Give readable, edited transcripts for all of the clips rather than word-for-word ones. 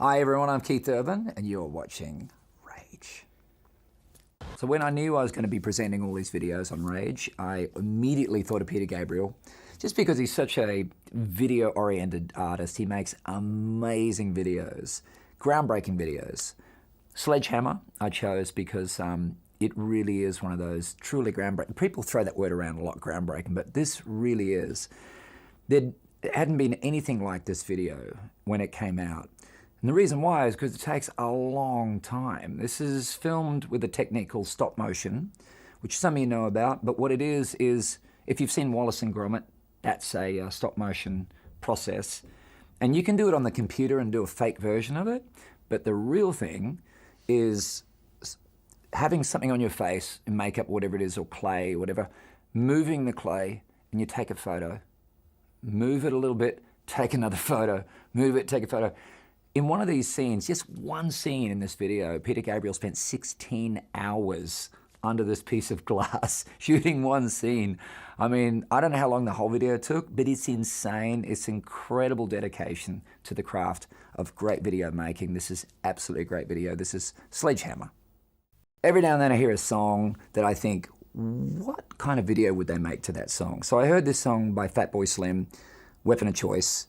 Hi everyone, I'm Keith Urban and you're watching Rage. So when I knew I was going to be presenting all these videos on Rage, I immediately thought of Peter Gabriel, just because he's such a video-oriented artist. He makes amazing videos, groundbreaking videos. Sledgehammer I chose because it really is one of those truly groundbreaking. People throw that word around a lot, groundbreaking, but this really is. There hadn't been anything like this video when it came out. And the reason why is because it takes a long time. This is filmed with a technique called stop motion, which some of you know about, but what it is if you've seen Wallace and Gromit, that's a stop motion process. And you can do it on the computer and do a fake version of it, but the real thing is having something on your face and makeup, whatever it is, or clay, whatever, moving the clay, and you take a photo. Move it a little bit, take another photo, move it, take a photo. In one of these scenes, just one scene in this video, Peter Gabriel spent 16 hours under this piece of glass shooting one scene. I mean, I don't know how long the whole video took, but it's insane. It's incredible dedication to the craft of great video making. This is absolutely a great video. This is Sledgehammer. Every now and then I hear a song that I think, what kind of video would they make to that song? So I heard this song by Fatboy Slim, Weapon of Choice.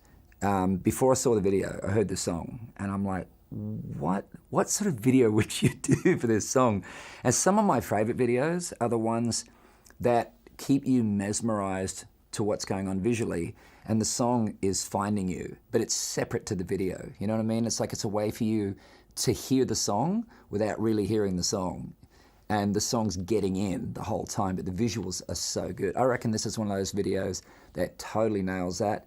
Before I saw the video, I heard the song, and I'm like, what sort of video would you do for this song? And some of my favorite videos are the ones that keep you mesmerized to what's going on visually, and the song is finding you, but it's separate to the video. You know what I mean? It's like it's a way for you to hear the song without really hearing the song. And the song's getting in the whole time, but the visuals are so good. I reckon this is one of those videos that totally nails that.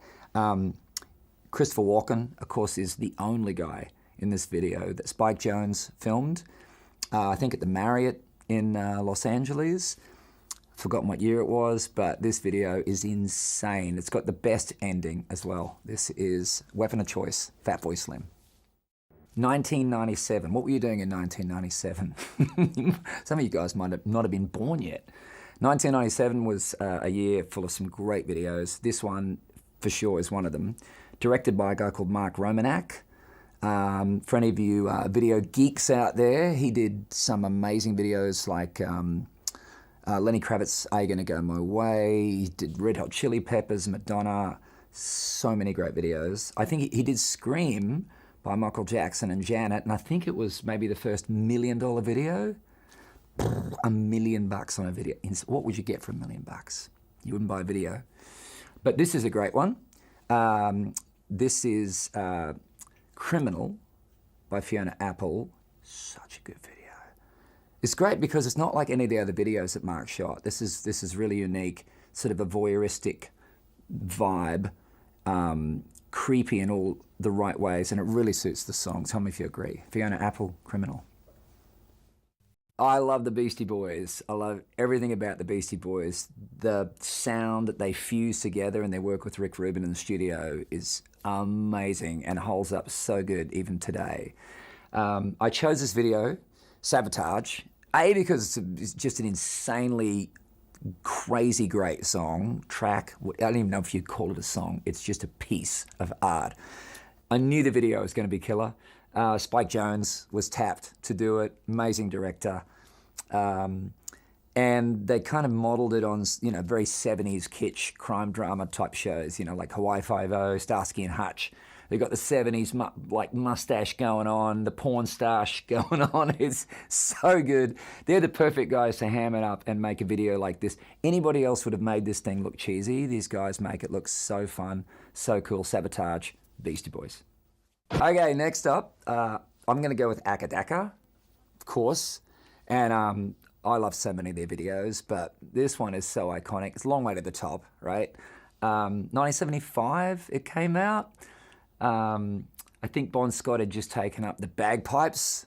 Christopher Walken, of course, is the only guy in this video that Spike Jonze filmed, I think at the Marriott in Los Angeles. Forgotten what year it was, but this video is insane. It's got the best ending as well. This is Weapon of Choice, Fatboy Slim. 1997. What were you doing in 1997? Some of you guys might not have been born yet. 1997 was a year full of some great videos. This one, for sure, is one of them. Directed by a guy called Mark Romanek. For any of you video geeks out there, he did some amazing videos like Lenny Kravitz, Are You Gonna Go My Way? He did Red Hot Chili Peppers, Madonna, so many great videos. I think he did Scream by Michael Jackson and Janet, and I think it was maybe the first $1 million video. $1 million on a video. What would you get for $1 million? You wouldn't buy a video. But this is a great one. This is Criminal by Fiona Apple. Such a good video. It's great because it's not like any of the other videos that Mark shot. This is really unique, sort of a voyeuristic vibe, creepy in all the right ways, and it really suits the song. Tell me if you agree. Fiona Apple, Criminal. I love the Beastie Boys. I love everything about the Beastie Boys. The sound that they fuse together and they work with Rick Rubin in the studio is amazing and holds up so good even today. I chose this video, Sabotage, because it's just an insanely crazy great song, track. I don't even know if you'd call it a song. It's just a piece of art. I knew the video was going to be killer. Spike Jonze was tapped to do it, amazing director. And they kind of modeled it on, you know, very 70s kitsch crime drama type shows, you know, like Hawaii Five-0, Starsky and Hutch. They got the 70s like mustache going on, the porn stash going on. It's so good. They're the perfect guys to ham it up and make a video like this. Anybody else would have made this thing look cheesy. These guys make it look so fun, so cool. Sabotage, Beastie Boys. Okay, next up, I'm going to go with Akadaka, of course. And I love so many of their videos, but this one is so iconic. It's a long way to the top, right? 1975, it came out. I think Bon Scott had just taken up the bagpipes.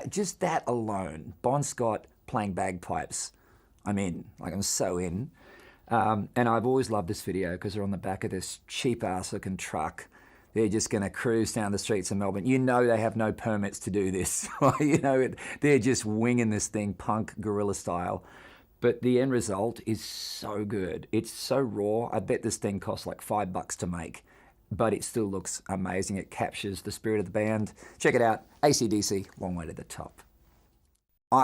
Just that alone, Bon Scott playing bagpipes, I'm in. Like, I'm so in. And I've always loved this video because they're on the back of this cheap-ass looking truck. They're just going to cruise down the streets of Melbourne. You know they have no permits to do this. You know, they're just winging this thing, punk, guerrilla style. But the end result is so good. It's so raw. I bet this thing costs like $5 to make. but it still looks amazing. It captures the spirit of the band. Check it out, AC/DC, Long Way to the Top.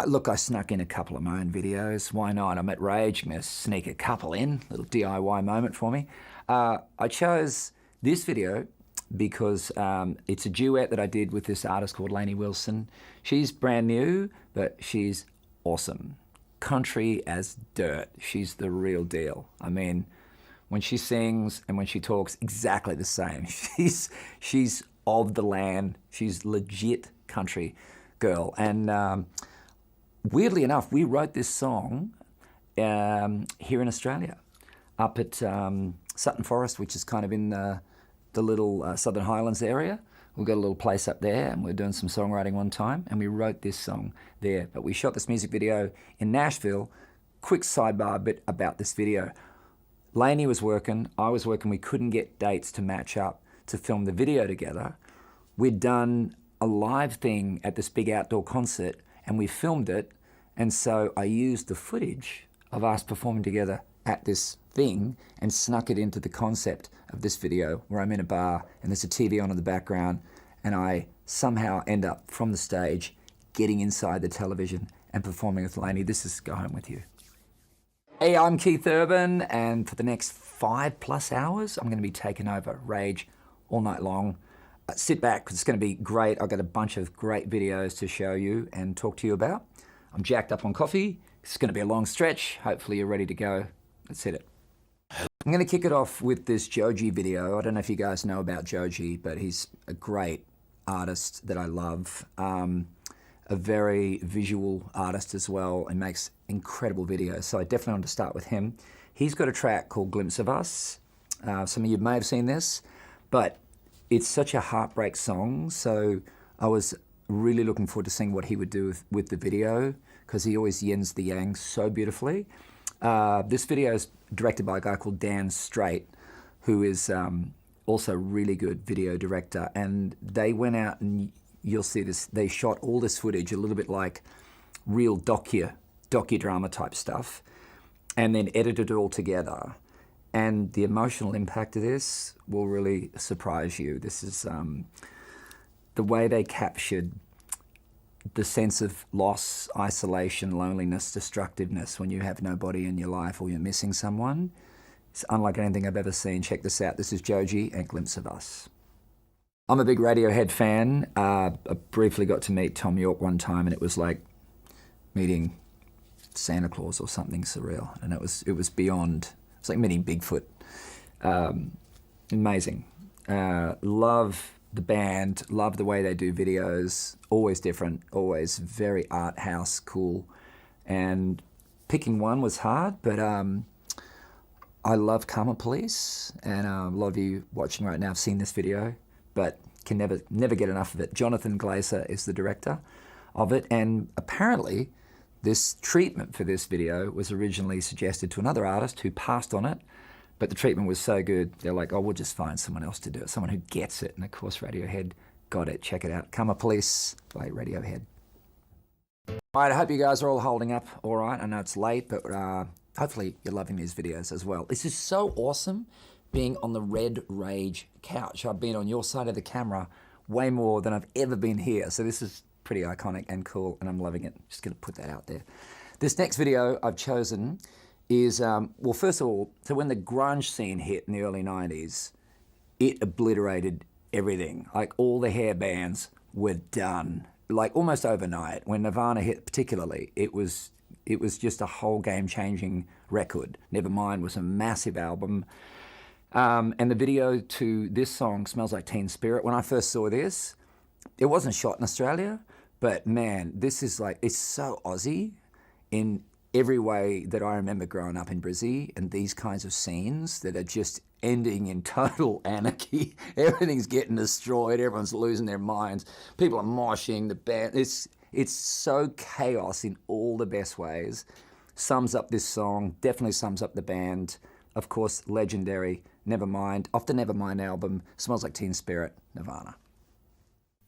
Look, I snuck in a couple of my own videos. Why not? I'm at Rage, I'm going to sneak a couple in, little DIY moment for me. I chose this video because it's a duet that I did with this artist called Lainey Wilson. She's brand new, but she's awesome. Country as dirt. She's the real deal. I mean, when she sings and when she talks, exactly the same. She's of the land. She's legit country girl. And weirdly enough, we wrote this song here in Australia, up at Sutton Forest, which is kind of in the little Southern Highlands area. We've got a little place up there, and we're doing some songwriting one time, and we wrote this song there. But we shot this music video in Nashville. Quick sidebar bit about this video. Lainey was working, I was working. We couldn't get dates to match up to film the video together. We'd done a live thing at this big outdoor concert, and we filmed it. And so I used the footage of us performing together at this thing and snuck it into the concept of this video where I'm in a bar and there's a TV on in the background, and I somehow end up from the stage getting inside the television and performing with Lainey. This is Go Home With You. Hey, I'm Keith Urban, and for the next 5+ hours, I'm going to be taking over Rage all night long. Sit back, because it's going to be great. I've got a bunch of great videos to show you and talk to you about. I'm jacked up on coffee. It's going to be a long stretch. Hopefully you're ready to go. Let's hit it. I'm going to kick it off with this Joji video. I don't know if you guys know about Joji, but he's a great artist that I love. A very visual artist as well, and makes incredible videos. So I definitely want to start with him. He's got a track called Glimpse of Us. Some of you may have seen this, but it's such a heartbreak song. So I was really looking forward to seeing what he would do with the video, because he always yins the yang so beautifully. This video is directed by a guy called Dan Straight, who is also a really good video director. And they went out, and you'll see this, they shot all this footage a little bit like real docudrama type stuff, and then edited it all together. And the emotional impact of this will really surprise you. This is the way they captured the sense of loss, isolation, loneliness, destructiveness when you have nobody in your life or you're missing someone. It's unlike anything I've ever seen. Check this out. This is Joji and Glimpse of Us. I'm a big Radiohead fan. I briefly got to meet Tom York one time, and it was like meeting Santa Claus or something surreal. And it was beyond. It's like meeting Bigfoot. Amazing. Love the band. Love the way they do videos. Always different. Always very art house cool. And picking one was hard, but I love Karma Police, and a lot of you watching right now have seen this video, but can never get enough of it. Jonathan Glaser is the director of it, and apparently this treatment for this video was originally suggested to another artist who passed on it, but the treatment was so good, they're like, oh, we'll just find someone else to do it, someone who gets it. And of course, Radiohead got it. Check it out. Karma Police by Radiohead. All right, I hope you guys are all holding up all right. I know it's late, but hopefully you're loving these videos as well. This is so awesome, being on the Red Rage couch. I've been on your side of the camera way more than I've ever been here. So this is pretty iconic and cool, and I'm loving it. Just gonna put that out there. This next video I've chosen is, well, first of all, so when the grunge scene hit in the early 90s, it obliterated everything. Like all the hair bands were done, like almost overnight. When Nirvana hit particularly, it was just a whole game-changing record. Nevermind was a massive album. And the video to this song, Smells Like Teen Spirit, when I first saw this, it wasn't shot in Australia, but man, this is like, it's so Aussie in every way that I remember growing up in Brizzy, and these kinds of scenes that are just ending in total anarchy. Everything's getting destroyed, everyone's losing their minds, people are moshing, the band, it's so chaos in all the best ways. Sums up this song, definitely sums up the band. Of course, legendary Nevermind, off the Nevermind album, Smells Like Teen Spirit, Nirvana.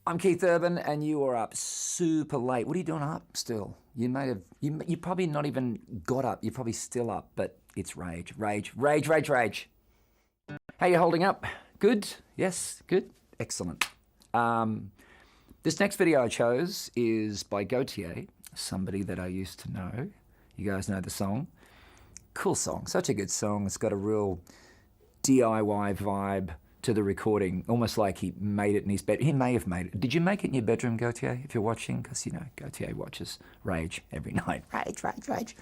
I'm Keith Urban, and you are up super late. What are you doing up still? You probably not even got up, you're probably still up, but it's rage, rage, rage, rage, rage. How you holding up? Good? Yes, good? Excellent. This next video I chose is by Gautier, somebody that I used to know. You guys know the song. Cool song, such a good song. It's got a real DIY vibe to the recording, almost like he made it in his bed. He may have made it. Did you make it in your bedroom, Gautier, if you're watching? Because, you know, Gautier watches Rage every night. Rage, rage, rage.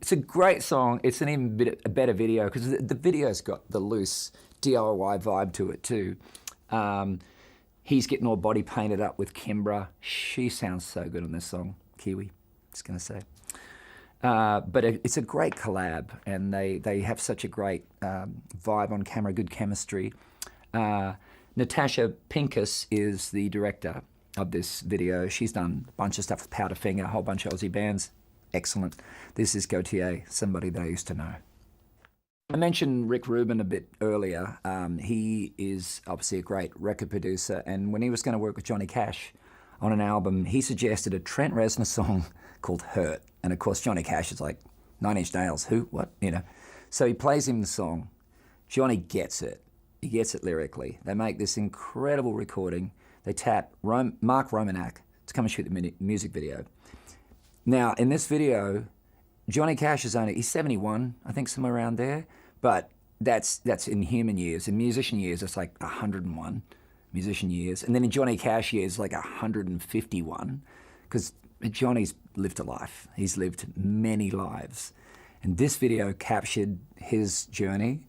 It's a great song. It's an even a better video because the video's got the loose DIY vibe to it too. He's getting all body painted up with Kimbra. She sounds so good on this song. Kiwi, just going to say. But it's a great collab, and they have such a great vibe on camera, good chemistry. Natasha Pincus is the director of this video. She's done a bunch of stuff with Powderfinger, a whole bunch of Aussie bands. Excellent. This is Gautier, somebody that I used to know. I mentioned Rick Rubin a bit earlier. He is obviously a great record producer, and when he was going to work with Johnny Cash on an album, he suggested a Trent Reznor song called Hurt. And of course, Johnny Cash is like, 9 Inch Nails, who, what, you know. So he plays him the song. Johnny gets it. He gets it lyrically. They make this incredible recording. They tap Mark Romanek to come and shoot the music video. Now, in this video, Johnny Cash is only, he's 71, I think, somewhere around there. But that's in human years. In musician years, it's like 101 musician years. And then in Johnny Cash years, like 151. Because Johnny's lived a life. He's lived many lives. And this video captured his journey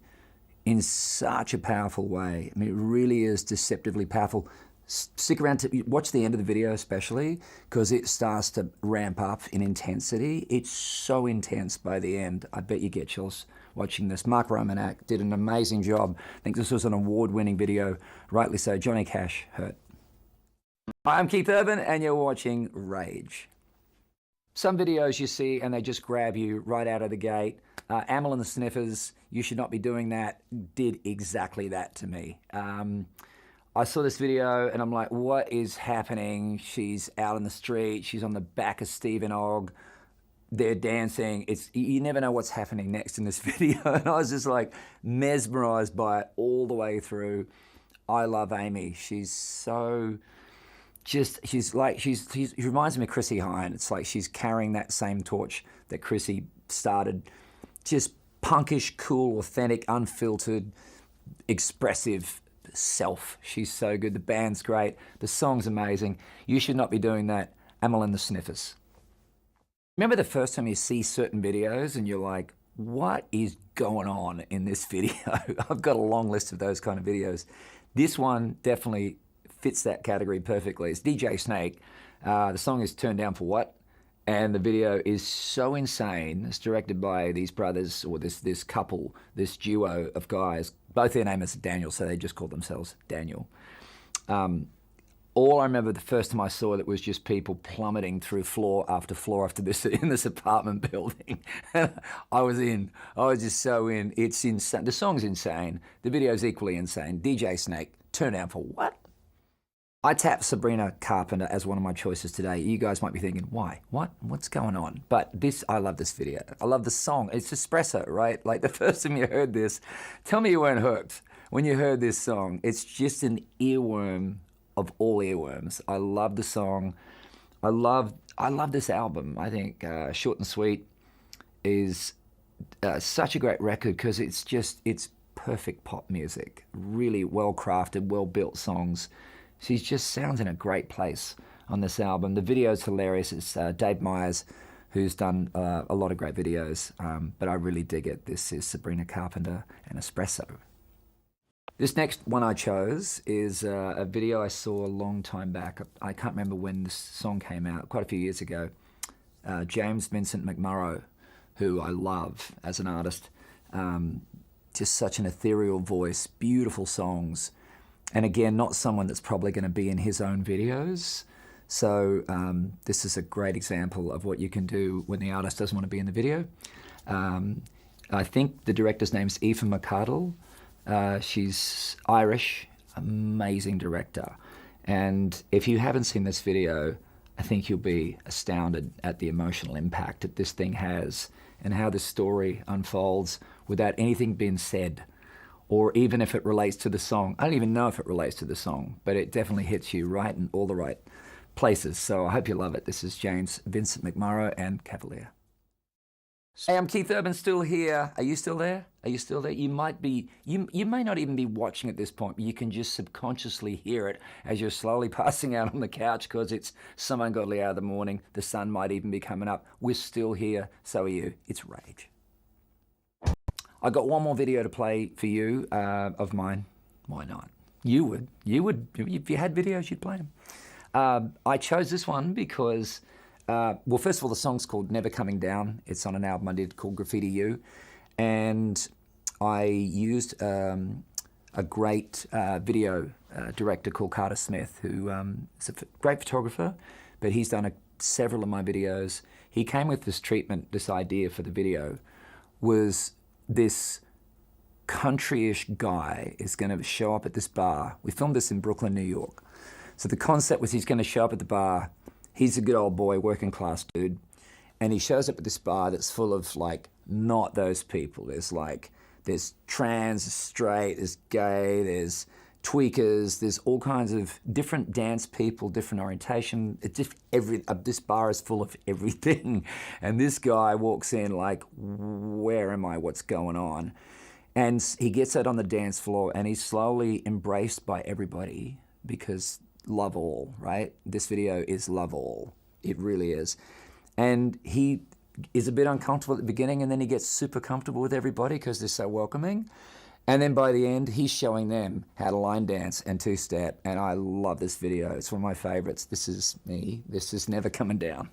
in such a powerful way. I mean, it really is deceptively powerful. Stick around to watch the end of the video especially, because it starts to ramp up in intensity. It's so intense by the end. I bet you get chills watching this. Mark Romanek did an amazing job. I think this was an award-winning video, rightly so. Johnny Cash, Hurt. Hi, I'm Keith Urban, and you're watching Rage. Some videos you see and they just grab you right out of the gate. Amyl and the Sniffers, You Should Not Be Doing That, did exactly that to me. I saw this video and I'm like, what is happening? She's out in the street, she's on the back of Stephen Ogg, they're dancing. You never know what's happening next in this video. And I was just like mesmerized by it all the way through. I love Amy. She's so... she reminds me of Chrissy Hine. It's like she's carrying that same torch that Chrissy started. Just punkish, cool, authentic, unfiltered, expressive self. She's so good. The band's great. The song's amazing. You Should Not Be Doing That. Amyl and the Sniffers. Remember the first time you see certain videos and you're like, what is going on in this video? I've got a long list of those kind of videos. This one definitely fits that category perfectly. It's DJ Snake. The song is Turned Down for What? And the video is so insane. It's directed by these brothers, or this couple, this duo of guys. Both their name is Daniel, so they just call themselves Daniel. All I remember the first time I saw it was just people plummeting through floor after this in this apartment building. I was just so in. It's insane. The song's insane. The video's equally insane. DJ Snake, Turned Down for What? I tapped Sabrina Carpenter as one of my choices today. You guys might be thinking, why? What's going on? But I love this video. I love the song. It's espresso, right? Like the first time you heard this, tell me you weren't hooked when you heard this song. It's just an earworm of all earworms. I love the song. I love this album. I think Short and Sweet is such a great record because it's perfect pop music. Really well-crafted, well-built songs. She just sounds in a great place on this album. The video's hilarious. It's Dave Myers, who's done a lot of great videos, but I really dig it. This is Sabrina Carpenter and Espresso. This next one I chose is a video I saw a long time back. I can't remember when this song came out, quite a few years ago. James Vincent McMurrow, who I love as an artist. Just such an ethereal voice, beautiful songs. And again, not someone that's probably going to be in his own videos. So this is a great example of what you can do when the artist doesn't want to be in the video. I think the director's name's Aoife McArdle. She's Irish, amazing director. And if you haven't seen this video, I think you'll be astounded at the emotional impact that this thing has and how this story unfolds without anything being said or even if it relates to the song. I don't even know if it relates to the song, but it definitely hits you right in all the right places. So I hope you love it. This is James Vincent McMurrough and Cavalier. Hey, I'm Keith Urban, still here. Are you still there? Are you still there? You might be, you may not even be watching at this point, but you can just subconsciously hear it as you're slowly passing out on the couch because it's some ungodly hour of the morning. The sun might even be coming up. We're still here, so are you. It's Rage. I got one more video to play for you of mine. Why not? You would. If you had videos, you'd play them. I chose this one because, well, first of all, the song's called Never Coming Down. It's on an album I did called Graffiti You. And I used a great video director called Carter Smith, who is a great photographer, but he's done several of my videos. He came with this treatment, this idea for the video, was this country-ish guy is going to show up at this bar. We filmed this in Brooklyn, New York. So the concept was he's going to show up at the bar. He's a good old boy, working class dude. And he shows up at this bar that's full of like, not those people. There's trans, there's straight, there's gay, there's tweakers, there's all kinds of different dance people, different orientation. It's just this bar is full of everything. And this guy walks in like, where am I? What's going on? And he gets out on the dance floor and he's slowly embraced by everybody because love all, right? This video is love all. It really is. And he is a bit uncomfortable at the beginning and then he gets super comfortable with everybody because they're so welcoming. And then by the end, he's showing them how to line dance and two-step. And I love this video. It's one of my favorites. This is me. This is Never Coming Down.